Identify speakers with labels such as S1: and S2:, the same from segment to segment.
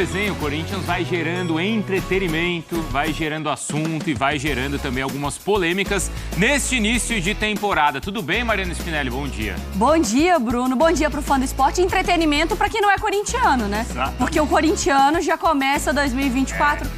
S1: coisa, hein? O Corinthians vai gerando entretenimento, vai gerando assunto e vai gerando também algumas polêmicas neste início de temporada. Tudo bem, Mariana Spinelli? Bom dia.
S2: Bom dia, Bruno. Bom dia pro fã do esporte e entretenimento para quem não é corintiano, né?
S1: Exato.
S2: Porque o corintiano já começa 2024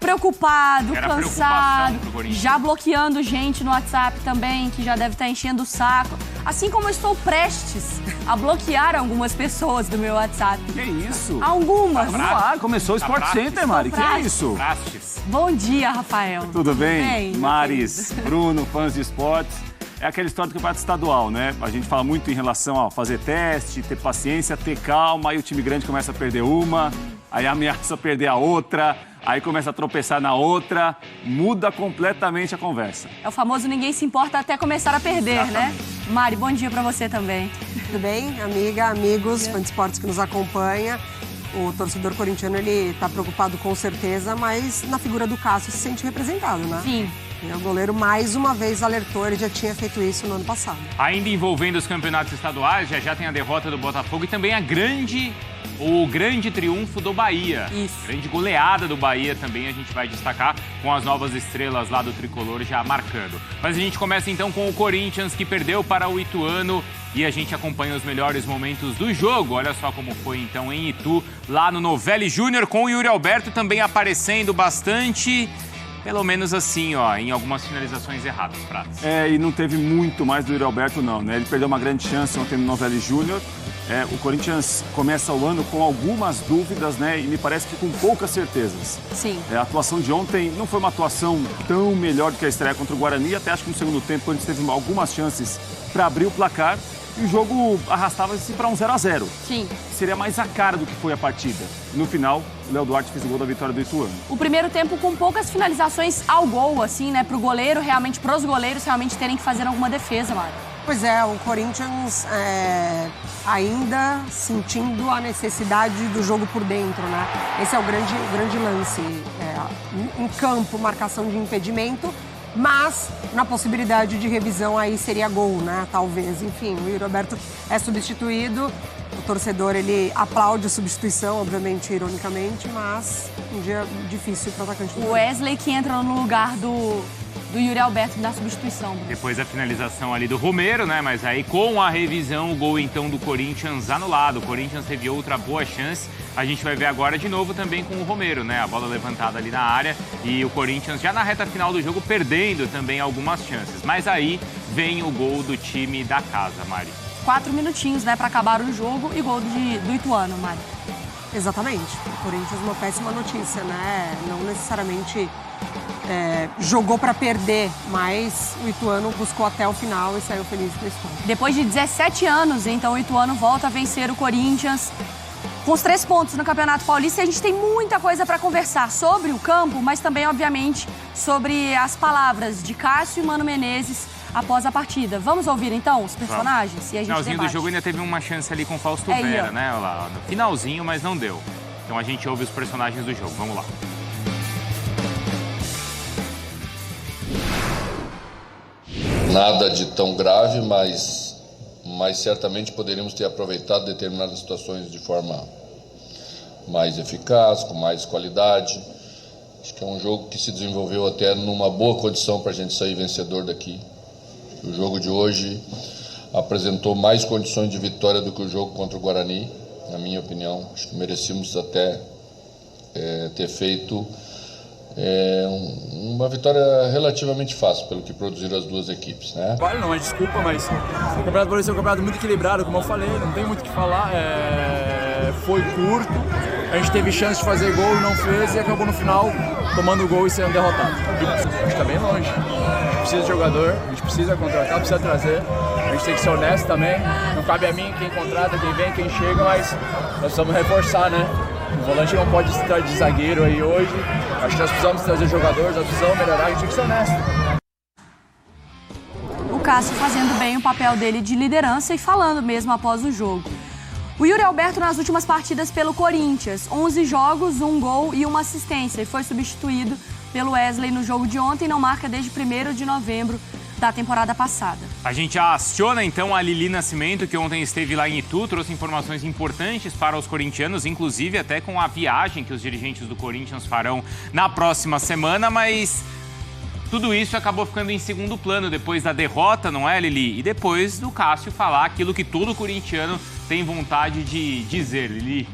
S2: preocupado, cansado, já bloqueando gente no WhatsApp também, que já deve estar enchendo o saco. Assim como eu estou prestes a bloquear algumas pessoas do meu WhatsApp.
S3: Que isso?
S2: Algumas.
S3: Vamos lá, começou o Sport Center, Mari. Que é isso?
S1: Prastes.
S2: Bom dia, Rafael.
S3: Tudo bem?
S2: Bem,
S3: Maris, Bruno, fãs de esportes. É aquela história do campeonato estadual, né? A gente fala muito em relação a fazer teste, ter paciência, ter calma, aí o time grande começa a perder uma, aí ameaça perder a outra, aí começa a tropeçar na outra, muda completamente a conversa.
S2: É o famoso ninguém se importa até começar a perder, né? Mari, bom dia pra você também.
S4: Tudo bem, amiga, amigos, fã de esportes que nos acompanha. O torcedor corintiano, ele tá preocupado com certeza, mas na figura do Cássio se sente representado, né?
S2: Sim.
S4: O goleiro mais uma vez alertou, ele já tinha feito isso no ano passado.
S1: Ainda envolvendo os campeonatos estaduais, já tem a derrota do Botafogo e também o grande triunfo do Bahia.
S2: Isso.
S1: Grande goleada do Bahia também a gente vai destacar com as novas estrelas lá do Tricolor já marcando. Mas a gente começa então com o Corinthians, que perdeu para o Ituano e a gente acompanha os melhores momentos do jogo. Olha só como foi então em Itu, lá no Novelli Júnior, com o Yuri Alberto também aparecendo bastante. Pelo menos assim, ó, em algumas finalizações erradas, Pratos.
S3: E não teve muito mais do Yuri Alberto, não, né? Ele perdeu uma grande chance ontem no Novelli Júnior. O Corinthians começa o ano com algumas dúvidas, né? E me parece que com poucas certezas.
S2: Sim.
S3: A atuação de ontem não foi uma atuação tão melhor do que a estreia contra o Guarani. Até acho que no segundo tempo, quando teve algumas chances para abrir o placar, e o jogo arrastava-se para um 0-0.
S2: Sim.
S3: Seria mais a cara do que foi a partida. No final, o Léo Duarte fez o gol da vitória do Ituano.
S2: O primeiro tempo com poucas finalizações ao gol, assim, né? Pros goleiros realmente terem que fazer alguma defesa, Mário.
S4: Pois é, o Corinthians ainda sentindo a necessidade do jogo por dentro, né? Esse é o grande lance. Em campo, marcação de impedimento, mas na possibilidade de revisão aí seria gol, né? Talvez. Enfim, o Yuri Alberto é substituído. O torcedor, ele aplaude a substituição, obviamente, ironicamente, mas um dia difícil para o atacante do
S2: O Wesley que entra no lugar do Yuri Alberto na substituição. Bruno.
S1: Depois da finalização ali do Romero, né? Mas aí com a revisão, o gol então do Corinthians anulado. O Corinthians teve outra boa chance. A gente vai ver agora de novo também com o Romero, né? A bola levantada ali na área e o Corinthians já na reta final do jogo perdendo também algumas chances. Mas aí vem o gol do time da casa, Mari.
S2: 4 minutinhos, né, para acabar o jogo e gol do Ituano, Mari.
S4: Exatamente. O Corinthians, uma péssima notícia, né? Não necessariamente jogou para perder, mas o Ituano buscou até o final e saiu feliz com isso.
S2: Depois de 17 anos, então, o Ituano volta a vencer o Corinthians com os 3 pontos no Campeonato Paulista. E a gente tem muita coisa para conversar sobre o campo, mas também, obviamente, sobre as palavras de Cássio e Mano Menezes após a partida. Vamos ouvir, então, os personagens? E a gente
S1: finalzinho
S2: debate.
S1: do jogo ainda teve uma chance ali com o Fausto
S2: Aí,
S1: Vera,
S2: ó.
S1: né? Lá no finalzinho, mas não deu. Então a gente ouve os personagens do jogo. Vamos lá.
S5: Nada de tão grave, mas certamente poderíamos ter aproveitado determinadas situações de forma mais eficaz, com mais qualidade. Acho que é um jogo que se desenvolveu até numa boa condição para a gente sair vencedor daqui. O jogo de hoje apresentou mais condições de vitória do que o jogo contra o Guarani, na minha opinião. Acho que merecíamos até ter feito uma vitória relativamente fácil, pelo que produziram as duas equipes, né?
S6: Vale, não é desculpa, mas o Campeonato Paulista é um campeonato muito equilibrado, como eu falei, não tem muito o que falar. Foi curto, a gente teve chance de fazer gol e não fez, e acabou no final tomando o gol e sendo derrotado. A gente está bem longe, a gente precisa de jogador, a gente precisa contratar, precisa trazer, a gente tem que ser honesto também, não cabe a mim quem contrata, quem vem, quem chega, mas nós precisamos reforçar, né? O volante não pode estar de zagueiro aí hoje. Acho que nós precisamos trazer jogadores, nós precisamos melhorar, a gente tem que ser honesto.
S2: O Cássio fazendo bem o papel dele de liderança e falando mesmo após o jogo. O Yuri Alberto nas últimas partidas pelo Corinthians, 11 jogos, 1 gol e 1 assistência. E foi substituído pelo Wesley no jogo de ontem, não marca desde 1º de novembro da temporada passada.
S1: A gente aciona então a Lili Nascimento, que ontem esteve lá em Itu, trouxe informações importantes para os corintianos, inclusive até com a viagem que os dirigentes do Corinthians farão na próxima semana, mas tudo isso acabou ficando em segundo plano depois da derrota, não é, Lili? E depois do Cássio falar aquilo que todo corintiano tem vontade de dizer, Lili.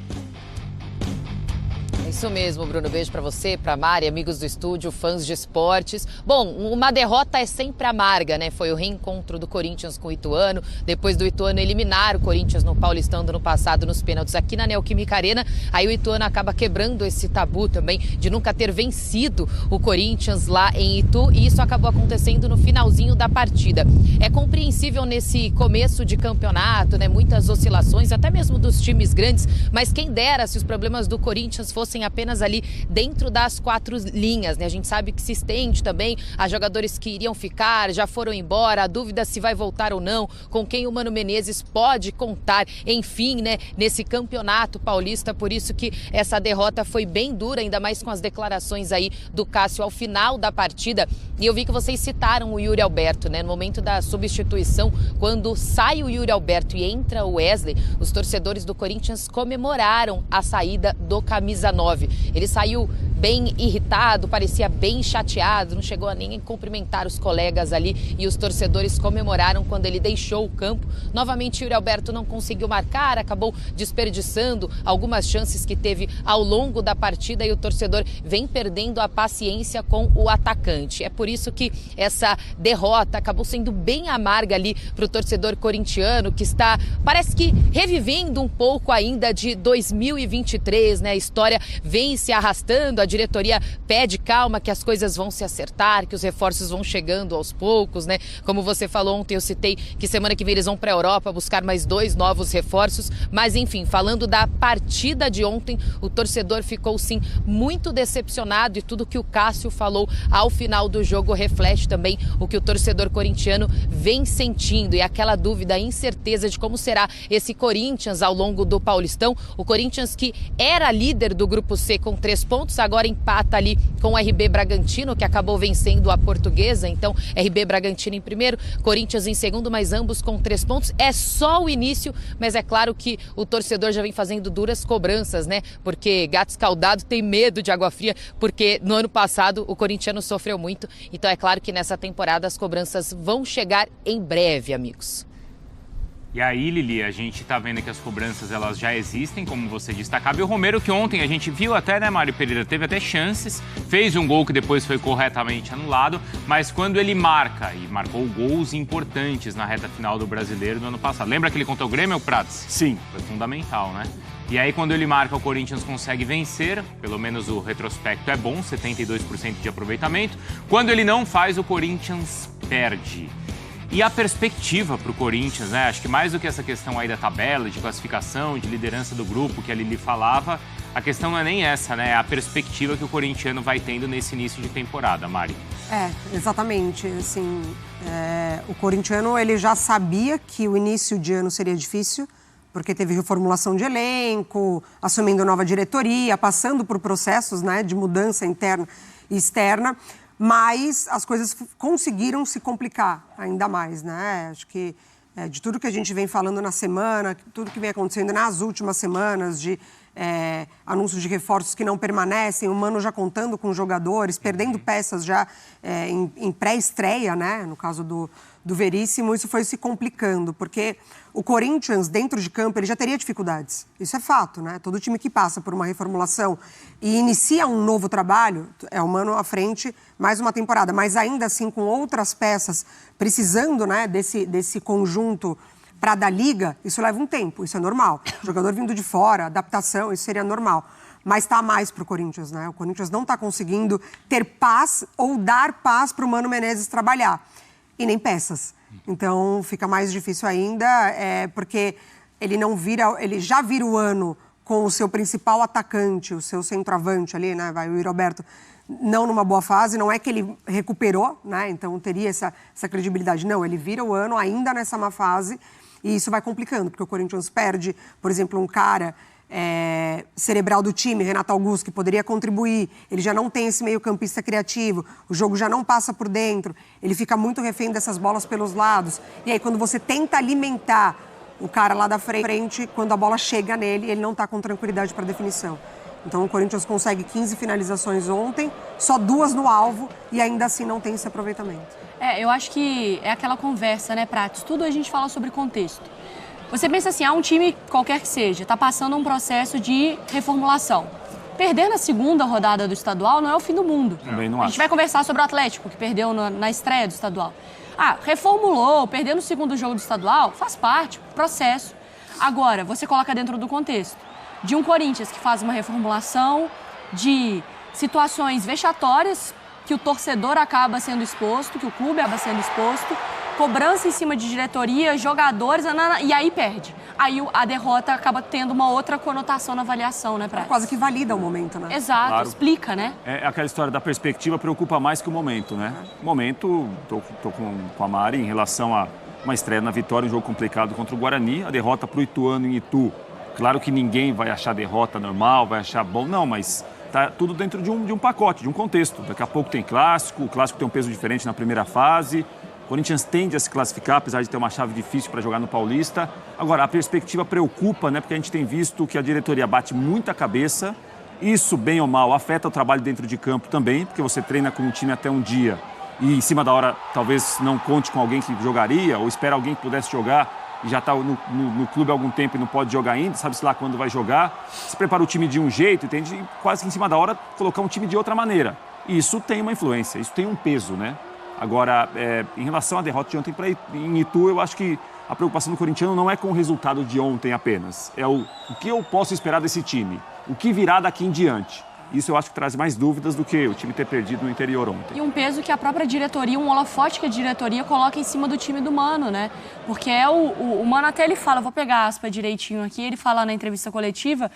S7: Isso mesmo, Bruno. Beijo pra você, pra Mari, amigos do estúdio, fãs de esportes. Bom, uma derrota é sempre amarga, né? Foi o reencontro do Corinthians com o Ituano, depois do Ituano eliminar o Corinthians no Paulistão do ano passado nos pênaltis aqui na Neoquímica Arena. Aí o Ituano acaba quebrando esse tabu também de nunca ter vencido o Corinthians lá em Itu, e isso acabou acontecendo no finalzinho da partida. É compreensível nesse começo de campeonato, né? Muitas oscilações, até mesmo dos times grandes, mas quem dera se os problemas do Corinthians fossem apenas ali dentro das 4 linhas, né? A gente sabe que se estende também a jogadores que iriam ficar, já foram embora, a dúvida se vai voltar ou não, com quem o Mano Menezes pode contar, enfim, né? Nesse campeonato paulista, por isso que essa derrota foi bem dura, ainda mais com as declarações aí do Cássio ao final da partida. E eu vi que vocês citaram o Yuri Alberto, né? No momento da substituição, quando sai o Yuri Alberto e entra o Wesley, os torcedores do Corinthians comemoraram a saída do camisa 9. Ele saiu bem irritado, parecia bem chateado, não chegou a nem cumprimentar os colegas ali, e os torcedores comemoraram quando ele deixou o campo. Novamente, Yuri Alberto não conseguiu marcar, acabou desperdiçando algumas chances que teve ao longo da partida, e o torcedor vem perdendo a paciência com o atacante. É por isso que essa derrota acabou sendo bem amarga ali para o torcedor corintiano, que está, parece que, revivendo um pouco ainda de 2023, né? A história vem se arrastando, a diretoria pede calma, que as coisas vão se acertar, que os reforços vão chegando aos poucos, né? Como você falou ontem, eu citei que semana que vem eles vão para a Europa buscar mais 2 novos reforços, mas enfim, falando da partida de ontem, o torcedor ficou sim muito decepcionado, e tudo que o Cássio falou ao final do jogo reflete também o que o torcedor corintiano vem sentindo, e aquela dúvida, a incerteza de como será esse Corinthians ao longo do Paulistão. O Corinthians, que era líder do Grupo C com 3 pontos, agora empata ali com o RB Bragantino, que acabou vencendo a Portuguesa. Então, RB Bragantino em primeiro, Corinthians em segundo, mas ambos com 3 pontos. É só o início, mas é claro que o torcedor já vem fazendo duras cobranças, né? Porque gato escaldado tem medo de água fria, porque no ano passado o corintiano sofreu muito. Então, é claro que nessa temporada as cobranças vão chegar em breve, amigos.
S1: E aí, Lili, a gente tá vendo que as cobranças, elas já existem, como você destacava. E o Romero, que ontem a gente viu até, né, Mário Pereira, teve até chances, fez um gol que depois foi corretamente anulado, mas quando ele marca, e marcou gols importantes na reta final do Brasileiro do ano passado. Lembra que ele contra o Grêmio, Prats?
S3: Sim.
S1: Foi fundamental, né? E aí, quando ele marca, o Corinthians consegue vencer, pelo menos o retrospecto é bom, 72% de aproveitamento. Quando ele não faz, o Corinthians perde. E a perspectiva para o Corinthians, né? Acho que mais do que essa questão aí da tabela, de classificação, de liderança do grupo que a Lili falava, a questão não é nem essa, né? É a perspectiva que o corintiano vai tendo nesse início de temporada, Mari.
S4: Exatamente. Assim, o corintiano, ele já sabia que o início de ano seria difícil, porque teve reformulação de elenco, assumindo nova diretoria, passando por processos, né, de mudança interna e externa. Mas as coisas conseguiram se complicar ainda mais, né? Acho que de tudo que a gente vem falando na semana, tudo que vem acontecendo nas últimas semanas, de anúncios de reforços que não permanecem, o Mano já contando com jogadores, perdendo peças já em pré-estreia, né? No caso do Veríssimo, isso foi se complicando, porque o Corinthians, dentro de campo, ele já teria dificuldades. Isso é fato, né? Todo time que passa por uma reformulação e inicia um novo trabalho, é o Mano à frente, mais uma temporada, mas ainda assim com outras peças, precisando, né, desse conjunto para dar liga, isso leva um tempo, isso é normal. Jogador vindo de fora, adaptação, isso seria normal. Mas está a mais para o Corinthians, né? O Corinthians não está conseguindo ter paz ou dar paz para o Mano Menezes trabalhar. E nem peças. Então, fica mais difícil ainda, porque ele já vira o ano com o seu principal atacante, o seu centroavante ali, né? O Yuri Alberto, não numa boa fase, não é que ele recuperou, né? Então, teria essa credibilidade. Não, ele vira o ano ainda nessa má fase, e isso vai complicando, porque o Corinthians perde, por exemplo, um cara cerebral do time, Renato Augusto, que poderia contribuir, ele já não tem esse meio-campista criativo, o jogo já não passa por dentro, ele fica muito refém dessas bolas pelos lados. E aí, quando você tenta alimentar o cara lá da frente, quando a bola chega nele, ele não está com tranquilidade para definição. Então, o Corinthians consegue 15 finalizações ontem, só 2 no alvo, e ainda assim não tem esse aproveitamento.
S2: Eu acho que é aquela conversa, né, Prates? Tudo a gente fala sobre contexto. Você pensa assim, um time qualquer que seja, está passando um processo de reformulação. Perder na segunda rodada do estadual não é o fim do mundo.
S3: Também não
S2: A gente vai conversar sobre o Atlético, que perdeu na estreia do estadual. Reformulou, perdeu no segundo jogo do estadual, faz parte, processo. Agora, você coloca dentro do contexto de um Corinthians que faz uma reformulação, de situações vexatórias que o torcedor acaba sendo exposto, que o clube acaba sendo exposto, cobrança em cima de diretoria, jogadores, e aí perde. Aí a derrota acaba tendo uma outra conotação na avaliação, né, Prates?
S4: Quase que valida o momento, né?
S2: Exato,
S3: Claro.
S2: explica, né?
S3: É aquela história da perspectiva preocupa mais que o momento, né? O momento, tô com a Mari em relação a uma estreia na Vitória, um jogo complicado contra o Guarani, a derrota para o Ituano em Itu. Claro que ninguém vai achar derrota normal, vai achar bom, não, mas tá tudo dentro de um pacote, de um contexto. Daqui a pouco tem clássico, o clássico tem um peso diferente na primeira fase. O Corinthians tende a se classificar, apesar de ter uma chave difícil para jogar no Paulista. Agora, a perspectiva preocupa, né? Porque a gente tem visto que a diretoria bate muita cabeça. Isso, bem ou mal, afeta o trabalho dentro de campo também, porque você treina com o time até um dia e em cima da hora talvez não conte com alguém que jogaria ou espera alguém que pudesse jogar e já está no clube há algum tempo e não pode jogar ainda, sabe-se lá quando vai jogar. Se prepara o time de um jeito e tem de quase que em cima da hora colocar um time de outra maneira. E isso tem uma influência, isso tem um peso, né? Agora, em relação à derrota de ontem em Itu, eu acho que a preocupação do corintiano não é com o resultado de ontem apenas. É o que eu posso esperar desse time, o que virá daqui em diante. Isso eu acho que traz mais dúvidas do que o time ter perdido no interior ontem.
S2: E um peso que a própria diretoria, um holofote que a diretoria coloca em cima do time do Mano, né? Porque o Mano até ele fala, vou pegar a aspa direitinho aqui, ele fala na entrevista coletiva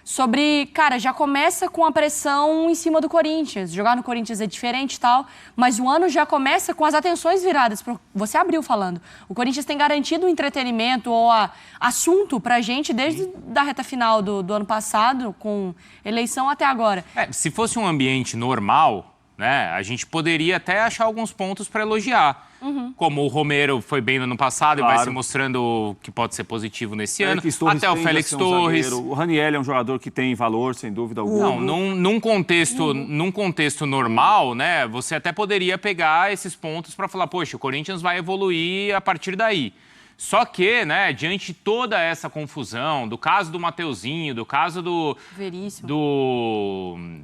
S2: sobre, cara, já começa com a pressão em cima do Corinthians. Jogar no Corinthians é diferente e tal, mas o ano já começa com as atenções viradas. Você abriu falando. O Corinthians tem garantido o entretenimento ou assunto pra gente desde a reta final do ano passado, com eleição até agora.
S1: Se fosse um ambiente normal, né, a gente poderia até achar alguns pontos para elogiar. Como o Romero foi bem no ano passado e vai se mostrando que pode ser positivo nesse ano. Até o Félix Torres.
S3: O Raniel é um jogador que tem valor, sem dúvida alguma.
S1: Não, num contexto normal, né, você até poderia pegar esses pontos para falar, poxa, o Corinthians vai evoluir a partir daí. Só que, né, diante de toda essa confusão, do caso do Mateuzinho, do caso do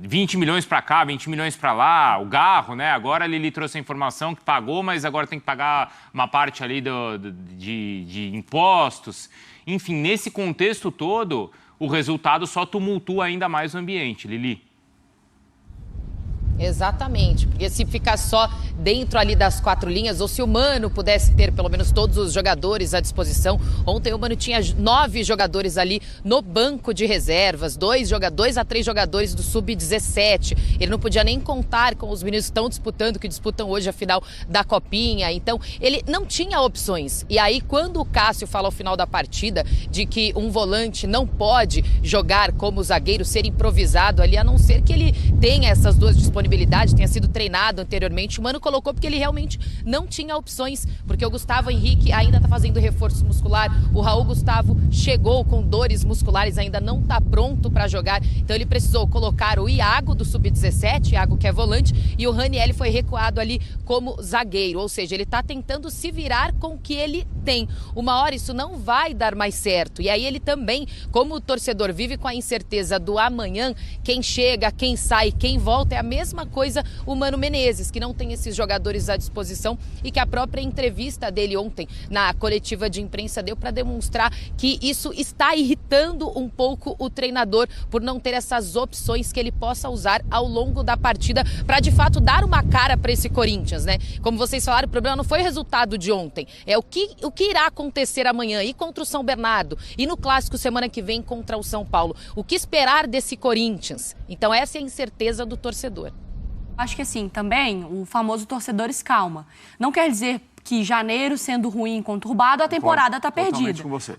S1: 20 milhões para cá, 20 milhões para lá, o Garro, né, agora a Lili trouxe a informação que pagou, mas agora tem que pagar uma parte ali de impostos. Enfim, nesse contexto todo, o resultado só tumultua ainda mais o ambiente, Lili.
S7: Exatamente, porque se ficar só dentro ali das 4 linhas, ou se o Mano pudesse ter pelo menos todos os jogadores à disposição. Ontem o Mano tinha 9 jogadores ali no banco de reservas, 2 a 3 jogadores do Sub-17. Ele não podia nem contar com os meninos que estão disputando, que disputam hoje a final da Copinha. Então, ele não tinha opções. E aí, quando o Cássio fala ao final da partida de que um volante não pode jogar como zagueiro, ser improvisado ali, a não ser que ele tenha essas 2 disponibilidades, tenha sido treinado anteriormente, o Mano colocou porque ele realmente não tinha opções, porque o Gustavo Henrique ainda está fazendo reforço muscular, o Raul Gustavo chegou com dores musculares, ainda não está pronto para jogar, então ele precisou colocar o Iago do Sub-17, Iago que é volante, e o Raniel foi recuado ali como zagueiro, ou seja, ele está tentando se virar com o que ele tem. Uma hora isso não vai dar mais certo, e aí ele também, como o torcedor vive com a incerteza do amanhã, quem chega, quem sai, quem volta, é a mesma coisa o Mano Menezes, que não tem esses jogadores à disposição e que a própria entrevista dele ontem na coletiva de imprensa deu para demonstrar que isso está irritando um pouco o treinador por não ter essas opções que ele possa usar ao longo da partida para de fato dar uma cara para esse Corinthians, né? Como vocês falaram, o problema não foi o resultado de ontem, é o que irá acontecer amanhã e contra o São Bernardo e no clássico semana que vem contra o São Paulo. O que esperar desse Corinthians? Então essa é a incerteza do torcedor.
S2: Acho que assim, também, o famoso torcedores calma. Não quer dizer que janeiro, sendo ruim e conturbado, a temporada está perdida.
S3: Com você.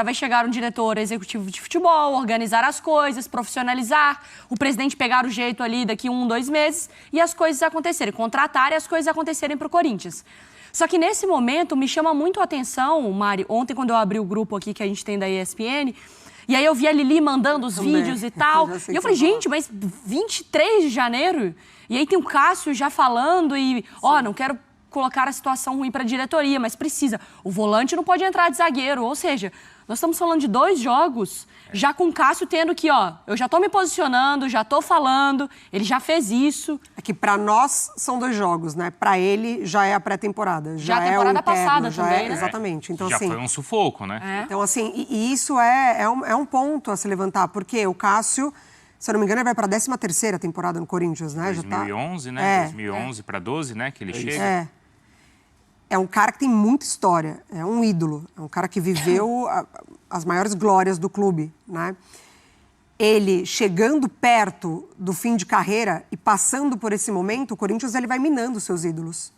S2: vai chegar um diretor executivo de futebol, organizar as coisas, profissionalizar, o presidente pegar o jeito ali daqui 1, 2 meses e as coisas acontecerem, contratar e as coisas acontecerem pro Corinthians. Só que nesse momento me chama muito a atenção, Mari, ontem quando eu abri o grupo aqui que a gente tem da ESPN, e aí eu vi a Lili mandando os vídeos e tal, e eu falei, gente, mas 23 de janeiro? E aí tem o Cássio já falando e, não quero colocar a situação ruim para a diretoria, mas precisa. O volante não pode entrar de zagueiro, ou seja, nós estamos falando de 2 jogos, já com o Cássio tendo que, eu já tô me posicionando, já tô falando, ele já fez isso.
S4: É que para nós são 2 jogos, né? Para ele já é a pré-temporada.
S2: Já a temporada passada também, né?
S4: Exatamente. Então,
S1: já
S4: assim,
S1: foi um sufoco, né?
S4: Então, assim, e isso é um ponto a se levantar, porque o Cássio, se eu não me engano, ele vai para a 13ª temporada no Corinthians, né?
S1: 2011, né? 2011 para 12, né? Que ele chega.
S4: É um cara que tem muita história, é um ídolo, é um cara que viveu as maiores glórias do clube, né? Ele chegando perto do fim de carreira e passando por esse momento, o Corinthians ele vai minando os seus ídolos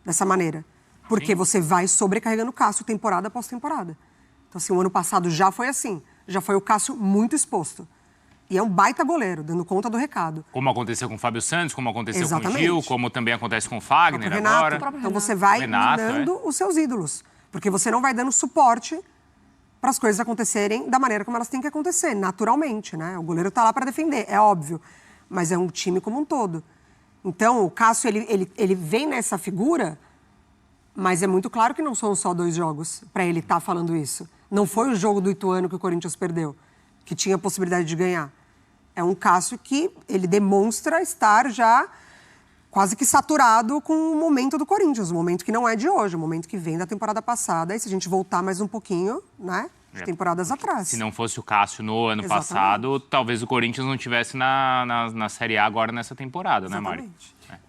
S4: dessa maneira. Porque você vai sobrecarregando o Cássio temporada após temporada. Então, assim, o ano passado já foi assim, já foi o Cássio muito exposto. E é um baita goleiro, dando conta do recado.
S1: Como aconteceu com o Fábio Santos, como aconteceu com o Gil, como também acontece com o Fagner
S4: Renato,
S1: agora.
S4: Então você vai minando os seus ídolos. Porque você não vai dando suporte para as coisas acontecerem da maneira como elas têm que acontecer, naturalmente, né? O goleiro está lá para defender, é óbvio. Mas é um time como um todo. Então, o Cássio, ele vem nessa figura, mas é muito claro que não são só 2 jogos para ele estar falando isso. Não foi o jogo do Ituano que o Corinthians perdeu, que tinha a possibilidade de ganhar. É um Cássio que ele demonstra estar já quase que saturado com o momento do Corinthians, o momento que não é de hoje, o momento que vem da temporada passada. E se a gente voltar mais um pouquinho, né, de temporadas atrás.
S1: Se não fosse o Cássio no ano passado, talvez o Corinthians não estivesse na Série A agora nessa temporada, né, Mari?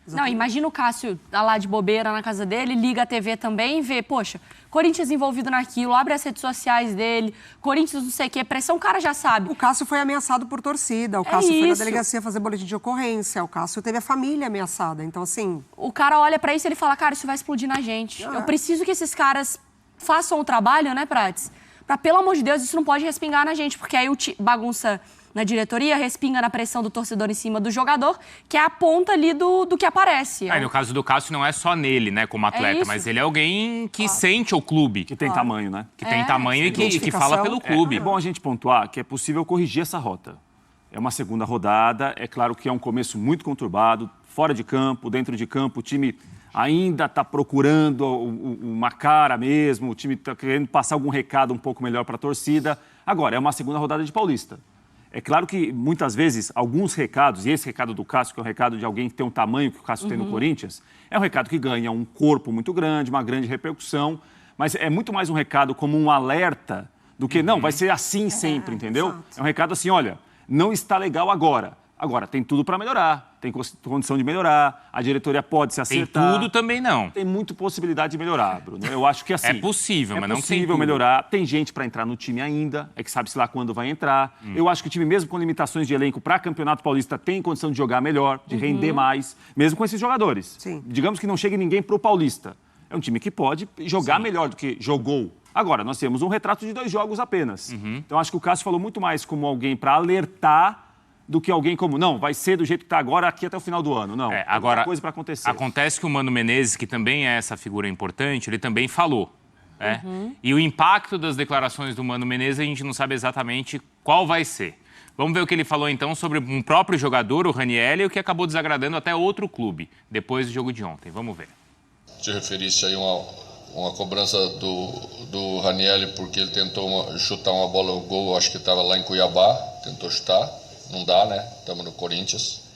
S2: Não, imagina o Cássio lá de bobeira na casa dele, liga a TV também e vê, poxa, Corinthians envolvido naquilo, abre as redes sociais dele, Corinthians não sei o quê, pressão, o cara já sabe.
S4: O Cássio foi ameaçado por torcida, o Cássio foi na delegacia fazer boletim de ocorrência, o Cássio teve a família ameaçada, então assim...
S2: O cara olha pra isso e ele fala, cara, isso vai explodir na gente. Eu preciso que esses caras façam o trabalho, né, Prates? Pra, pelo amor de Deus, isso não pode respingar na gente, porque aí bagunça na diretoria, respinga na pressão do torcedor em cima do jogador, que é a ponta ali do que aparece.
S1: No caso do Cássio, não é só nele, né, como atleta, mas ele é alguém que sente o clube.
S3: Que tem tamanho, né?
S1: Que tem tamanho e que fala pelo clube.
S3: É bom a gente pontuar que é possível corrigir essa rota. É uma segunda rodada, é claro que é um começo muito conturbado, fora de campo, dentro de campo, o time ainda está procurando uma cara mesmo, o time está querendo passar algum recado um pouco melhor para a torcida. Agora, é uma segunda rodada de Paulista. É claro que, muitas vezes, alguns recados, e esse recado do Cássio, que é um recado de alguém que tem um tamanho que o Cássio tem no Corinthians, é um recado que ganha um corpo muito grande, uma grande repercussão, mas é muito mais um recado como um alerta do que, não, vai ser assim sempre, entendeu? Exato. É um recado assim, olha, não está legal agora. Agora, tem tudo para melhorar, tem condição de melhorar, a diretoria pode se acertar.
S1: Tem tudo também não.
S3: Tem muita possibilidade de melhorar, Bruno. Eu acho que assim...
S1: É possível, mas não tem tudo.
S3: É possível melhorar. Tem gente para entrar no time ainda, é que sabe-se lá quando vai entrar. Eu acho que o time, mesmo com limitações de elenco para Campeonato Paulista, tem condição de jogar melhor, de render mais, mesmo com esses jogadores.
S4: Sim.
S3: Digamos que não chegue ninguém pro Paulista. É um time que pode jogar melhor do que jogou. Agora, nós temos um retrato de 2 jogos apenas. Então, acho que o Cássio falou muito mais como alguém para alertar do que alguém como, não, vai ser do jeito que está agora aqui até o final do ano. Não,
S1: agora,
S3: tem coisa para acontecer.
S1: Acontece que o Mano Menezes, que também é essa figura importante, ele também falou. E o impacto das declarações do Mano Menezes, a gente não sabe exatamente qual vai ser. Vamos ver o que ele falou, então, sobre um próprio jogador, o Ranieri, o que acabou desagradando até outro clube, depois do jogo de ontem. Vamos ver.
S5: Te referiste aí uma cobrança do Ranieri, porque ele tentou chutar uma bola no gol, acho que estava lá em Cuiabá, tentou chutar. Não dá, né? Estamos no Corinthians.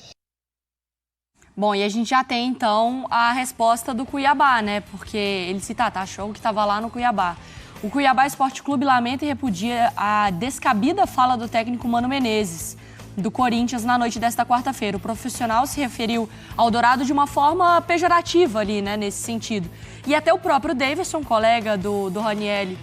S2: Bom, e a gente já tem, então, a resposta do Cuiabá, né? Porque ele achou que estava lá no Cuiabá. O Cuiabá Esporte Clube lamenta e repudia a descabida fala do técnico Mano Menezes, do Corinthians, na noite desta quarta-feira. O profissional se referiu ao Dourado de uma forma pejorativa ali, né? Nesse sentido. E até o próprio Davidson, colega do Ranieri,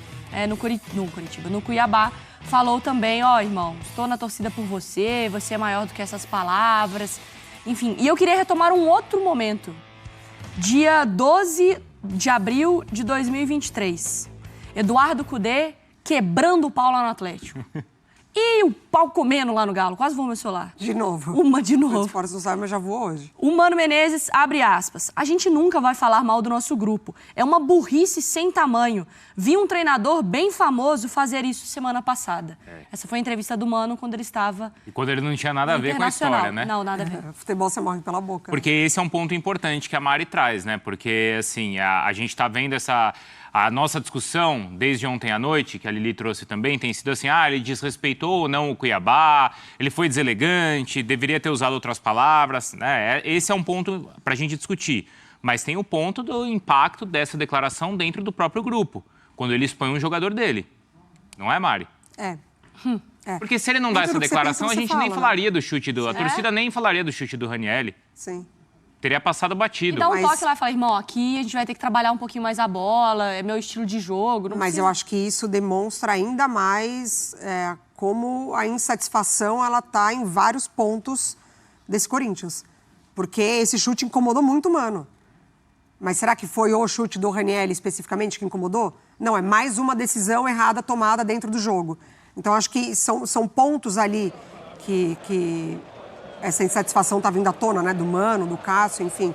S2: no Cuiabá, falou também, irmão, estou na torcida por você, você é maior do que essas palavras. Enfim, e eu queria retomar um outro momento. Dia 12 de abril de 2023. Eduardo Cudê quebrando o pau lá no Atlético. E o pau comendo lá no Galo. Quase voou meu celular.
S4: De novo.
S2: Uma de novo.
S4: O esporte não sabe, mas já voou hoje.
S2: O Mano Menezes, abre aspas, a gente nunca vai falar mal do nosso grupo. É uma burrice sem tamanho. Vi um treinador bem famoso fazer isso semana passada. Essa foi a entrevista do Mano quando ele estava...
S1: E quando ele não tinha nada a ver com a história, né?
S2: Não, nada a ver.
S4: Futebol você morre pela boca.
S1: Porque esse é um ponto importante que a Mari traz, né? Porque, assim, a gente tá vendo a nossa discussão desde ontem à noite, que a Lili trouxe também, tem sido assim, ele desrespeitou ou não o Cuiabá, ele foi deselegante, deveria ter usado outras palavras, né? Esse é um ponto para a gente discutir. Mas tem o ponto do impacto dessa declaração dentro do próprio grupo, quando ele expõe um jogador dele. Não é, Mari?
S4: É.
S1: Porque se ele não dá essa declaração, a gente nem falaria do chute do... A torcida nem falaria do chute do Ranieri.
S4: Sim.
S1: Teria passado batido.
S2: E dá um toque lá e fala, irmão, aqui a gente vai ter que trabalhar um pouquinho mais a bola, é meu estilo de jogo.
S4: Mas eu acho que isso demonstra ainda mais como a insatisfação ela tá em vários pontos desse Corinthians. Porque esse chute incomodou muito o Mano. Mas será que foi o chute do Ranieri especificamente que incomodou? Não, é mais uma decisão errada tomada dentro do jogo. Então acho que são pontos ali que essa insatisfação está vindo à tona, né? Do Mano, do Cássio, enfim.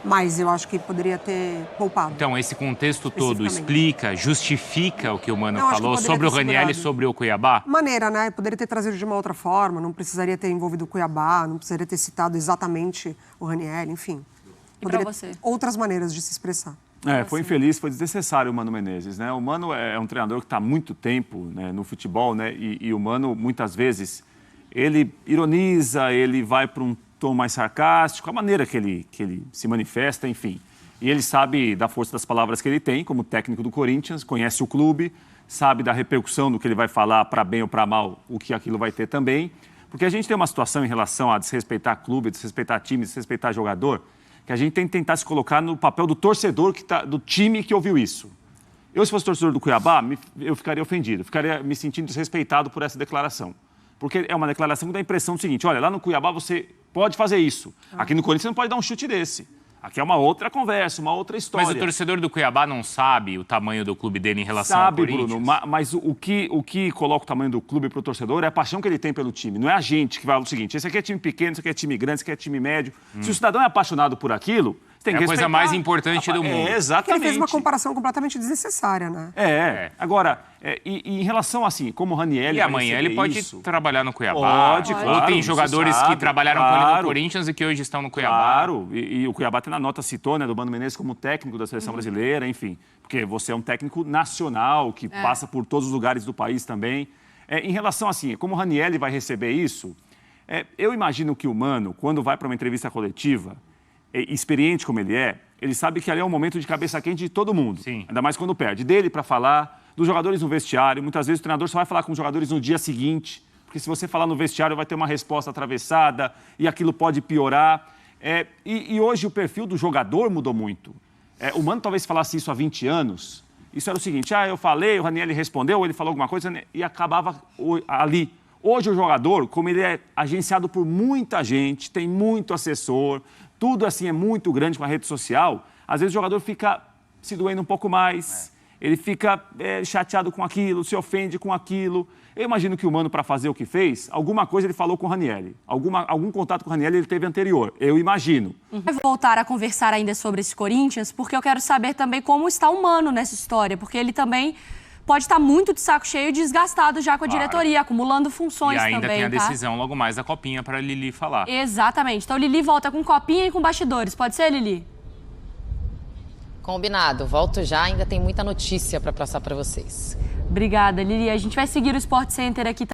S4: Mas eu acho que poderia ter poupado.
S1: Então, esse contexto todo explica, justifica o que o Mano
S4: Não,
S1: falou sobre o Ranieri e sobre o Cuiabá?
S4: Maneira, né? Poderia ter trazido de uma outra forma, não precisaria ter envolvido o Cuiabá, não precisaria ter citado exatamente o Ranieri, enfim.
S2: E pra você?
S4: Outras maneiras de se expressar.
S3: Foi infeliz, foi desnecessário o Mano Menezes, né? O Mano é um treinador que está há muito tempo, né, no futebol, né? E o Mano, muitas vezes, ele ironiza, ele vai para um tom mais sarcástico, a maneira que ele se manifesta, enfim. E ele sabe da força das palavras que ele tem como técnico do Corinthians, conhece o clube, sabe da repercussão do que ele vai falar, para bem ou para mal, o que aquilo vai ter também. Porque a gente tem uma situação em relação a desrespeitar clube, desrespeitar time, desrespeitar jogador, que a gente tem que tentar se colocar no papel do torcedor do time que ouviu isso. Eu, se fosse torcedor do Cuiabá, eu ficaria ofendido, ficaria me sentindo desrespeitado por essa declaração. Porque é uma declaração que dá a impressão do seguinte, olha, lá no Cuiabá você pode fazer isso. Aqui no Corinthians você não pode dar um chute desse. Aqui é uma outra conversa, uma outra história.
S1: Mas o torcedor do Cuiabá não sabe o tamanho do clube dele em relação ao Corinthians?
S3: Sabe, Bruno, mas o que coloca o tamanho do clube para o torcedor é a paixão que ele tem pelo time. Não é a gente que vai falar o seguinte, esse aqui é time pequeno, esse aqui é time grande, esse aqui é time médio. Se o cidadão é apaixonado por aquilo, tem que respeitar.
S1: É a coisa mais importante do mundo.
S3: Exatamente.
S4: Ele fez uma comparação completamente desnecessária, né?
S3: Agora, em relação assim, como o Ranieri...
S1: E amanhã ele pode trabalhar no Cuiabá.
S3: Pode, claro.
S1: Ou tem jogadores que trabalharam com ele no Corinthians e que hoje estão no Cuiabá.
S3: Claro, e o Cuiabá tem na nota citou, né, do Mano Menezes como técnico da seleção brasileira, enfim. Porque você é um técnico nacional, que passa por todos os lugares do país também. Em relação assim, como o Ranieri vai receber isso, eu imagino que o Mano, quando vai para uma entrevista coletiva, experiente como ele sabe que ali é um momento de cabeça quente de todo mundo.
S1: Sim.
S3: Ainda mais quando perde. Dele para falar, dos jogadores no vestiário. Muitas vezes o treinador só vai falar com os jogadores no dia seguinte, porque se você falar no vestiário vai ter uma resposta atravessada e aquilo pode piorar. E hoje o perfil do jogador mudou muito. O Mano talvez falasse isso há 20 anos. Isso era o seguinte, eu falei, o Ranieri respondeu, ele falou alguma coisa e acabava ali. Hoje o jogador, como ele é agenciado por muita gente, tem muito assessor, tudo assim é muito grande com a rede social, às vezes o jogador fica se doendo um pouco mais, ele fica chateado com aquilo, se ofende com aquilo. Eu imagino que o Mano, para fazer o que fez, alguma coisa ele falou com o Ranieri, algum contato com o Ranieri ele teve anterior, eu imagino.
S2: Vai voltar a conversar ainda sobre esse Corinthians, porque eu quero saber também como está o Mano nessa história, porque ele também pode estar muito de saco cheio e desgastado já com a diretoria, acumulando funções também,
S1: E ainda tem a decisão logo mais da Copinha para a Lili falar.
S2: Exatamente. Então, Lili volta com Copinha e com bastidores. Pode ser, Lili?
S7: Combinado. Volto já, ainda tem muita notícia para passar para vocês.
S2: Obrigada, Lili. A gente vai seguir o Sport Center aqui